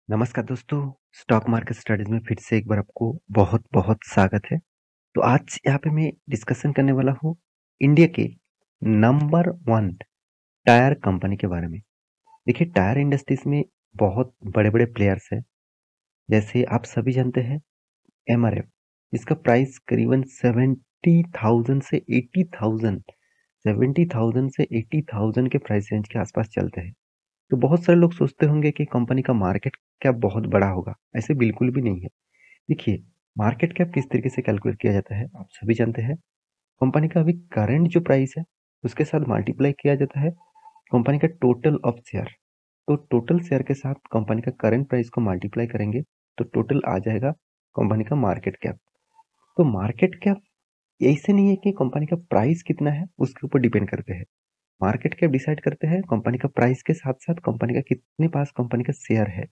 नमस्कार दोस्तों, stock market studies में फिर से एक बार आपको बहुत-बहुत स्वागत है। तो आज यहाँ पे मैं डिस्कशन करने वाला हूँ इंडिया के नंबर 1 टायर कंपनी के बारे में। देखिए टायर इंडस्ट्रीज में बहुत बड़े-बड़े प्लेयर्स हैं, जैसे आप सभी जानते हैं एमआरएफ, जिसका प्राइस करीबन 70,000 से 80,000 70,000 से 80,000 के प्राइस रेंज के आसपास चलते हैं। तो बहुत सारे लोग सोचते होंगे कि कंपनी का मार्केट कैप बहुत बड़ा होगा, ऐसे बिल्कुल भी नहीं है। देखिए, मार्केट कैप किस तरीके से कैलकुलेट किया जाता है, आप सभी जानते हैं। कंपनी का अभी करंट जो प्राइस है, उसके साथ मल्टीप्लाई किया जाता है कंपनी का टोटल ऑफ शेयर। तो टोटल शेयर के साथ कंपनी का करंट प्राइस को मल्टीप्लाई करेंगे, तो टोटल आ जाएगा कंपनी का मार्केट कैप। तो मार्केट कैप ऐसे नहीं है कि कंपनी का प्राइस कितना है, उसके ऊपर डिपेंड करते हैं। मार्केट कैप डिसाइड करते हैं कंपनी का प्राइस के साथ-साथ कंपनी का कितने पास कंपनी का शेयर है।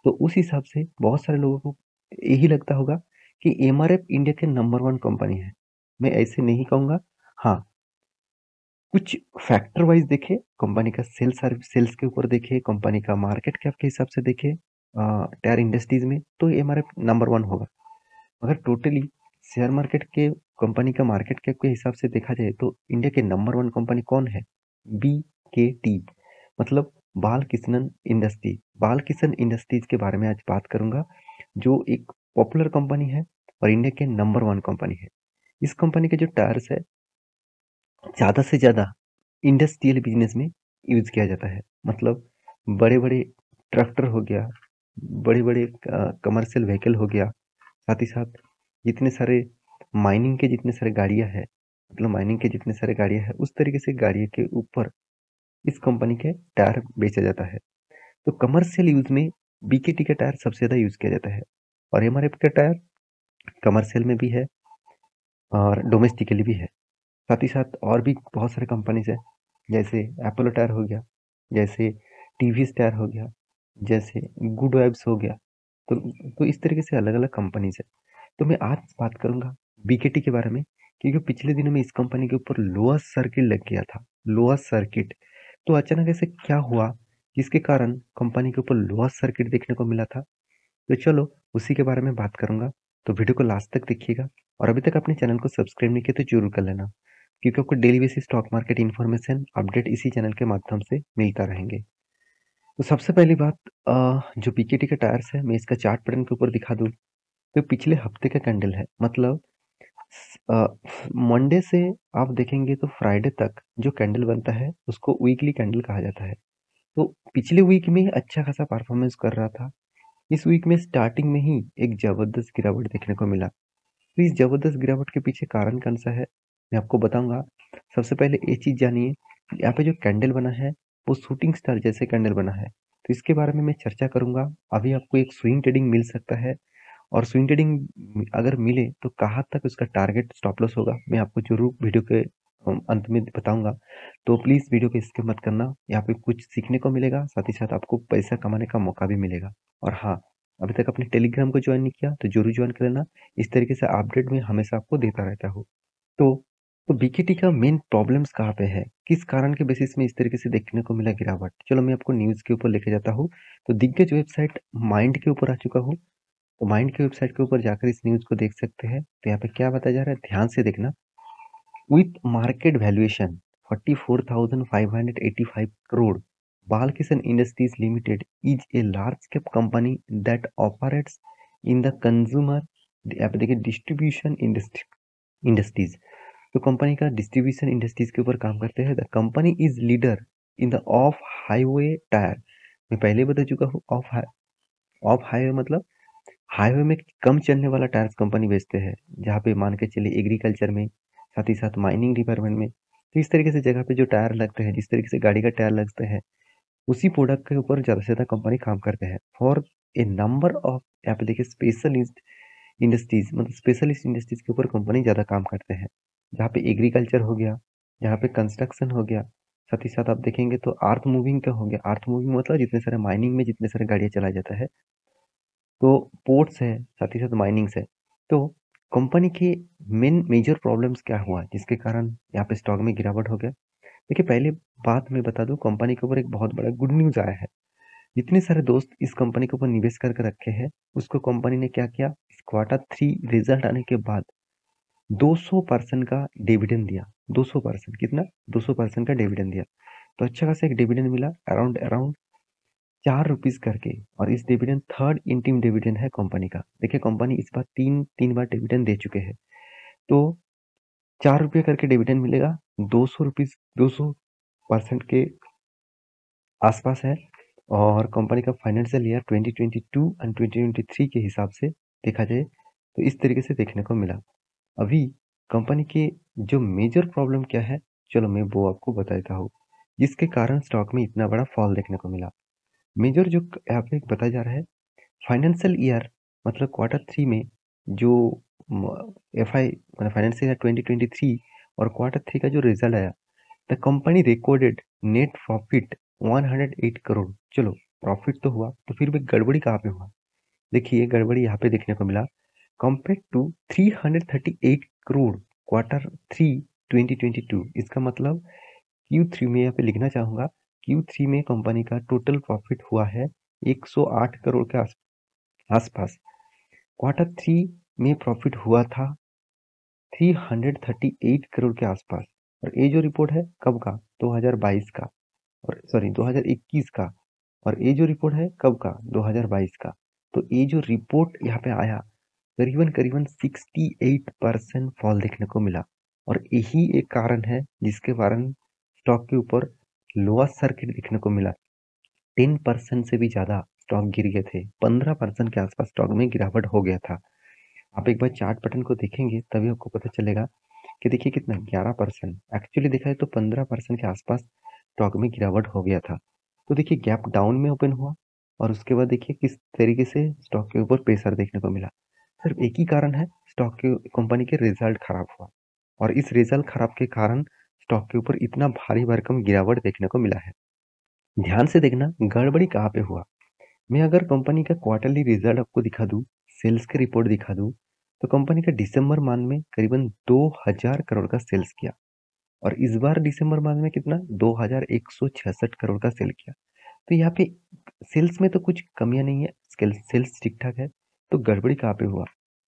तो उस हिसाब से बहुत सारे लोगों को यही लगता होगा कि एमआरएफ इंडिया के नंबर 1 कंपनी है। मैं ऐसे नहीं कहूँगा। हाँ, कुछ फैक्टर वाइज़ देखें, कंपनी का सेल्स के ऊपर देखें, कंपनी का मार्केट कैप के हिसाब से देखें टायर इंडस्ट्रीज़ में, तो एमआरएफ नंबर 1 होगा। अगर टोटली शेयर मार्केट के कंपनी का मार्केट कैप के हिसाब से देखा जाए तो इंडिया के नंबर 1 कंपनी कौन है? बीकेटी, मतलब बालकिशन इंडस्ट्री। बालकिशन इंडस्ट्रीज के बारे में आज बात करूंगा, जो एक पॉपुलर कंपनी है और इंडिया के नंबर 1 कंपनी है। इस कंपनी के जो टायर्स है, ज़्यादा से ज़्यादा इंडस्ट्रियल बिजनेस में यूज किया जाता है। मतलब बड़े बड़े ट्रैक्टर हो गया, बड़े बड़े कमर्शियल व्हीकल हो गया, साथ ही साथ जितने सारे माइनिंग के जितने सारे गाड़ियां हैं, मतलब माइनिंग के जितने सारे गाड़ियां हैं, उस तरीके से गाड़ियों के ऊपर इस कंपनी के टायर बेचा जाता है। तो कमर्शियल यूज में बीकेटी का टायर सबसे ज़्यादा यूज किया जाता है और एमआरएफ का टायर कमर्शियल में भी है और डोमेस्टिकली भी है। साथ ही साथ और भी बहुत सारे कंपनीज हैं, जैसे एपोलो टायर हो गया, जैसे टीवीएस टायर हो गया, जैसे गुड वाइब्स हो गया। तो इस तरीके से अलग अलग कंपनीज है। तो मैं आज बात करूंगा बीकेटी के बारे में, क्योंकि पिछले दिनों में इस कंपनी के ऊपर लोअर सर्किट लग गया था। लोअर सर्किट, तो अचानक ऐसे क्या हुआ जिसके कारण कंपनी के ऊपर लोअर सर्किट देखने को मिला था। तो चलो उसी के बारे में बात करूंगा। तो वीडियो को लास्ट तक देखिएगा और अभी तक अपने चैनल को सब्सक्राइब नहीं किया तो जरूर कर लेना, क्योंकि आपको daily basis stock market information update इसी चैनल के माध्यम से मिलता रहेंगे। तो सबसे पहली बात, जो बीकेटी के टायर्स है, मैं इसका चार्ट पैटर्न के ऊपर दिखा दूं तो पिछले हफ्ते का कैंडल है। मतलब मंडे से आप देखेंगे तो फ्राइडे तक जो कैंडल बनता है उसको वीकली कैंडल कहा जाता है। तो पिछले वीक में अच्छा खासा परफॉर्मेंस कर रहा था। इस वीक में स्टार्टिंग में ही एक जबरदस्त गिरावट देखने को मिला। तो इस जबरदस्त गिरावट के पीछे कारण कौन सा है, मैं आपको बताऊंगा। सबसे पहले ये चीज जानिए, यहाँ पे जो कैंडल बना है वो शूटिंग स्टार जैसे कैंडल बना है। तो इसके बारे में मैं चर्चा करूंगा। अभी आपको एक स्विंग ट्रेडिंग मिल सकता है, और स्विंग ट्रेडिंग अगर मिले तो कहाँ तक उसका टारगेट स्टॉप लॉस होगा, मैं आपको जरूर वीडियो के अंत में बताऊंगा। तो प्लीज वीडियो को स्किप मत करना, यहाँ पे कुछ सीखने को मिलेगा, साथ ही साथ आपको पैसा कमाने का मौका भी मिलेगा। और हाँ, अभी तक अपने टेलीग्राम को ज्वाइन नहीं किया तो जरूर ज्वाइन कर लेना। इस तरीके से अपडेट मैं हमेशा आपको देता रहता हूँ। तो तो बीकेटी का मेन प्रॉब्लम्स कहाँ पे है, किस कारण के बेसिस में इस तरीके से देखने को मिला गिरावट, चलो मैं आपको न्यूज के ऊपर लेके जाता हूँ। तो दिग्गज वेबसाइट माइंड के ऊपर आ चुका हूँ। तो माइंड की वेबसाइट के ऊपर जाकर इस न्यूज को देख सकते हैं। तो यहाँ पे क्या बताया जा रहा है, ध्यान से देखना। With market valuation 44,585 crore, Balkishan Industries Limited is a large cap company that operates in the consumer, यहाँ पे देखिए डिस्ट्रीब्यूशन इंडस्ट्रीज। तो कंपनी का डिस्ट्रीब्यूशन इंडस्ट्रीज के ऊपर काम करते हैं। The company is leader in the of highway tyre. मैं पहले बता चुका हूँ, ऑफ हाईवे मतलब हाईवे में कम चलने वाला टायर्स कंपनी बेचते हैं, जहाँ पे मान के चलिए एग्रीकल्चर में, साथ ही साथ माइनिंग डिपार्टमेंट में। तो इस तरीके से जगह पे जो टायर लगते हैं, जिस तरीके से गाड़ी का टायर लगते हैं, उसी प्रोडक्ट के ऊपर ज़्यादा से ज़्यादा कंपनी काम करते हैं। फॉर ए नंबर ऑफ, यहाँ पे देखिए स्पेशलिस्ट इंडस्ट्रीज, मतलब स्पेशलिस्ट इंडस्ट्रीज के ऊपर कंपनी ज़्यादा काम करते हैं, जहाँ पे एग्रीकल्चर हो गया, जहाँ पे कंस्ट्रक्शन हो गया, साथ ही साथ आप देखेंगे तो अर्थ मूविंग का हो गया। अर्थ मूविंग मतलब जितने सारे माइनिंग में जितने सारे गाड़ियाँ चलाया जाता है, तो पोर्ट्स है, साथ ही साथ माइनिंग्स है। तो कंपनी के मेन मेजर प्रॉब्लम्स क्या हुआ जिसके कारण यहाँ पे स्टॉक में गिरावट हो गया। देखिए पहले बात मैं बता दूं, कंपनी के ऊपर एक बहुत बड़ा गुड न्यूज़ आया है। जितने सारे दोस्त इस कंपनी के ऊपर निवेश करके रखे हैं, उसको कंपनी ने क्या किया, इस Q3 रिजल्ट आने के बाद 200% का डिविडेंड दिया। 200% कितना, 200% का डिविडेंड दिया। तो अच्छा खासा एक डिविडेंड मिला, अराउंड अराउंड 4 रुपीज करके। और इस डिविडेंड थर्ड इंटीम डिविडेंड है कंपनी का। देखिए कंपनी इस बार तीन बार डिविडेंड दे चुके हैं। तो 4 रुपये करके डिविडेंड मिलेगा, 200 रुपीज, 200% के आसपास है। और कंपनी का फाइनेंशियल ईयर 2022 एंड 2023 के हिसाब से देखा जाए तो इस तरीके से देखने को मिला। अभी कंपनी के जो मेजर प्रॉब्लम क्या है, चलो मैं वो आपको बताता हूँ, जिसके कारण स्टॉक में इतना बड़ा फॉल देखने को मिला। मेजर जो यहाँ पे बताया जा रहा है, फाइनेंशियल ईयर मतलब Q3 में जो FI मतलब फाइनेंशियल ईयर 2023 और Q3 का जो रिजल्ट आया, the company recorded net profit 108 crore. चलो प्रॉफिट तो हुआ, तो फिर भी गड़बड़ी कहाँ पे हुआ? देखिए गड़बड़ी यहाँ पे देखने को मिला, कंपेयर टू 338 करोड़ Q3 2022। इसका मतलब Q3 में यहाँ पे लिखना चाहूंगा, Q3 में कंपनी का टोटल प्रॉफिट हुआ है 108 करोड़ के आसपास। Q3 में प्रॉफिट हुआ था 338 करोड़ के आसपास। और ये जो रिपोर्ट है कब का, 2022 का, और सॉरी 2021 का। और ये जो रिपोर्ट है कब का, 2022 का। तो ये जो रिपोर्ट यहाँ पे आया, करीबन करीबन 68% फॉल देखने को मिला। और यही एक कारण है जिसके कारण स्टॉक के ऊपर लोअर सर्किट देखने को मिला। 10% से भी ज्यादा स्टॉक गिर गए थे, 15% के आसपास स्टॉक में गिरावट हो गया था। आप एक बार चार्ट पैटर्न को देखेंगे तभी आपको पता चलेगा कि देखिए कितना, 11%। एक्चुअली देखा है तो 15% के आसपास स्टॉक में गिरावट हो गया था। तो देखिए गैप डाउन में ओपन हुआ, और उसके बाद देखिए किस तरीके से स्टॉक के ऊपर प्रेशर देखने को मिला। सिर्फ एक ही कारण है, स्टॉक के कंपनी के रिजल्ट खराब हुआ, और इस रिजल्ट खराब के कारण स्टॉक के ऊपर इतना भारी भरकम गिरावट देखने को मिला है। ध्यान से देखना गड़बड़ी कहाँ पे हुआ। मैं अगर कंपनी का क्वार्टरली रिजल्ट आपको दिखा दूं, सेल्स की रिपोर्ट दिखा दूं, तो कंपनी का दिसंबर मंथ में करीबन 2000 करोड़ का सेल्स किया। और इस बार दिसंबर मंथ में कितना, 2166 करोड़ का सेल किया। तो यहाँ पे सेल्स में तो कुछ कमियां नहीं है, सेल्स ठीक ठाक है। तो गड़बड़ी कहाँ पे हुआ,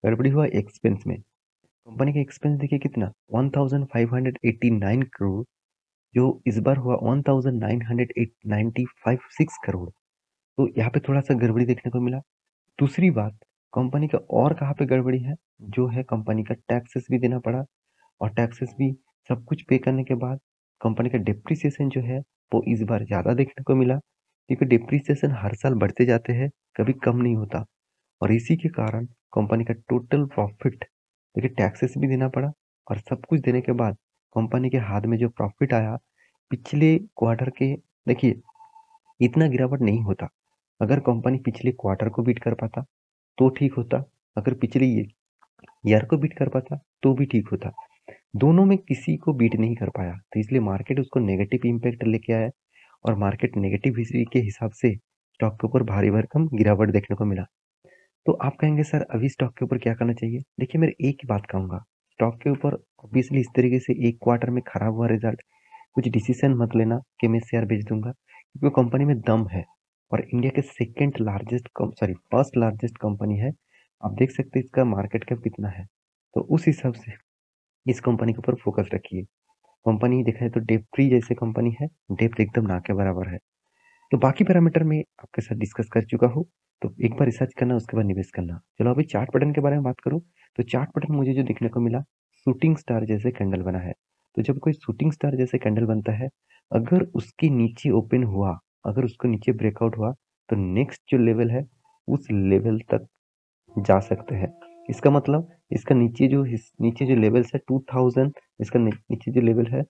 गड़बड़ी हुआ एक्सपेंस में। कंपनी का एक्सपेंस देखिए कितना, 1589 करोड़, जो इस बार हुआ 1996 करोड़। तो यहाँ पे थोड़ा सा गड़बड़ी देखने को मिला। दूसरी बात, कंपनी का और कहाँ पे गड़बड़ी है, जो है कंपनी का टैक्सेस भी देना पड़ा। और टैक्सेस भी सब कुछ पे करने के बाद कंपनी का डिप्रिसिएशन जो है वो इस बार ज़्यादा देखने को मिला, क्योंकि डिप्रिसिएशन हर साल बढ़ते जाते हैं, कभी कम नहीं होता। और इसी के कारण कंपनी का टोटल प्रॉफिट, देखिए टैक्सेस भी देना पड़ा, और सब कुछ देने के बाद कंपनी के हाथ में जो प्रॉफिट आया पिछले क्वार्टर के, देखिए इतना गिरावट नहीं होता। अगर कंपनी पिछले क्वार्टर को बीट कर पाता तो ठीक होता, अगर पिछले ईयर को बीट कर पाता तो भी ठीक होता। दोनों में किसी को बीट नहीं कर पाया, तो इसलिए मार्केट उसको नेगेटिव इम्पैक्ट लेके आया। और मार्केट नेगेटिव हिस्ट्री के हिसाब से स्टॉक के ऊपर भारी भरकम गिरावट देखने को मिला। तो आप कहेंगे सर अभी स्टॉक के ऊपर क्या करना चाहिए? देखिए मैं एक ही बात कहूंगा, स्टॉक के ऊपर ऑब्वियसली इस तरीके से एक क्वार्टर में खराब हुआ रिजल्ट, कुछ डिसीजन मत लेना कि मैं शेयर बेच दूंगा, क्योंकि कंपनी में दम है। और इंडिया के second largest sorry first largest company है। आप देख सकते हैं इसका मार्केट कैप कितना है। तो उस हिसाब से इस कंपनी के ऊपर फोकस रखिए। कंपनी देखा है तो डेप्ट फ्री जैसे कंपनी है, डेप्थ एकदम ना के बराबर है। तो बाकी पैरामीटर में आपके साथ डिस्कस कर चुका हूँ। तो एक बार रिसर्च करना, उसके बाद निवेश करना। चलो अभी चार्ट पैटर्न के बारे में बात करूँ, तो चार्ट पैटर्न मुझे जो देखने को मिला, शूटिंग स्टार जैसे कैंडल बना है। तो जब कोई शूटिंग स्टार जैसे कैंडल बनता है, अगर उसके नीचे ओपन हुआ, अगर उसको नीचे ब्रेकआउट हुआ, तो नेक्स्ट जो लेवल है उस लेवल तक जा सकते हैं। इसका मतलब इसका नीचे जो लेवल्स है 2000, इसका नीचे जो लेवल है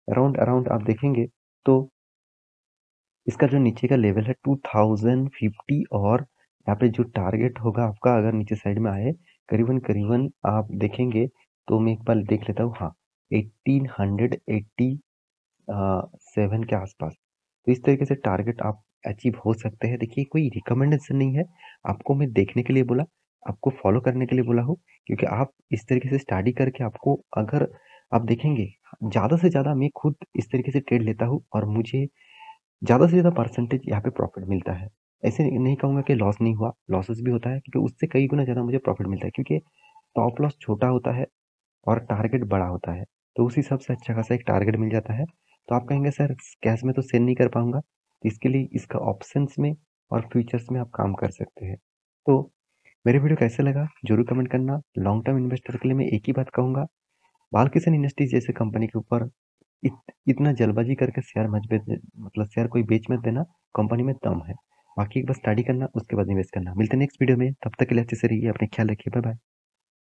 अराउंड अराउंड आप देखेंगे तो इसका जो नीचे का लेवल है 2050। और यहाँ पे जो टारगेट होगा आपका, अगर नीचे साइड में आए करीबन करीबन आप देखेंगे, तो मैं एक बार देख लेता हूँ, हाँ 1887 के आसपास। तो इस तरीके से टारगेट आप अचीव हो सकते हैं। देखिए कोई रिकमेंडेशन नहीं है, आपको मैं देखने के लिए बोला, आपको फॉलो करने के लिए बोला हूँ, क्योंकि आप इस तरीके से स्टडी करके आपको, अगर आप देखेंगे ज़्यादा से ज़्यादा मैं खुद इस तरीके से ट्रेड लेता हूँ, और मुझे ज़्यादा से ज़्यादा परसेंटेज यहाँ पे प्रॉफिट मिलता है। ऐसे नहीं कहूँगा कि लॉस नहीं हुआ, लॉसेस भी होता है क्योंकि उससे कई गुना ज़्यादा मुझे प्रॉफिट मिलता है क्योंकि स्टॉप लॉस छोटा होता है और टारगेट बड़ा होता है। तो उस हिसाब से अच्छा खासा एक टारगेट मिल जाता है। तो आप कहेंगे सर कैश में तो सेल नहीं कर पाऊँगा, तो इसके लिए इसका ऑप्शंस में और फ्यूचर्स में आप काम कर सकते हैं। तो मेरे वीडियो कैसे लगा ज़रूर कमेंट करना। लॉन्ग टर्म इन्वेस्टर के लिए मैं एक ही बात कहूँगा, बालकिशन इंडस्ट्रीज जैसे कंपनी के ऊपर इतना जल्दबाजी करके शेयर मत बेच, मतलब शेयर कोई बेच मत देना। कंपनी में दम है। बाकी एक बार स्टडी करना, उसके बाद इन्वेस्ट करना। मिलते हैं नेक्स्ट वीडियो में, तब तक के लिए अच्छे से रहिए, अपने ख्याल रखिए। Bye bye.